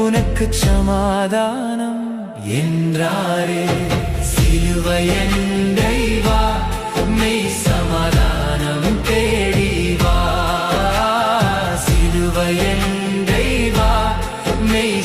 உனக்கு சமாதானம் என்றாரே. சிலுவையண்டை வா, மெய் சமாதானம் தேடி வா. சிலுவையண்டை வா, மெய்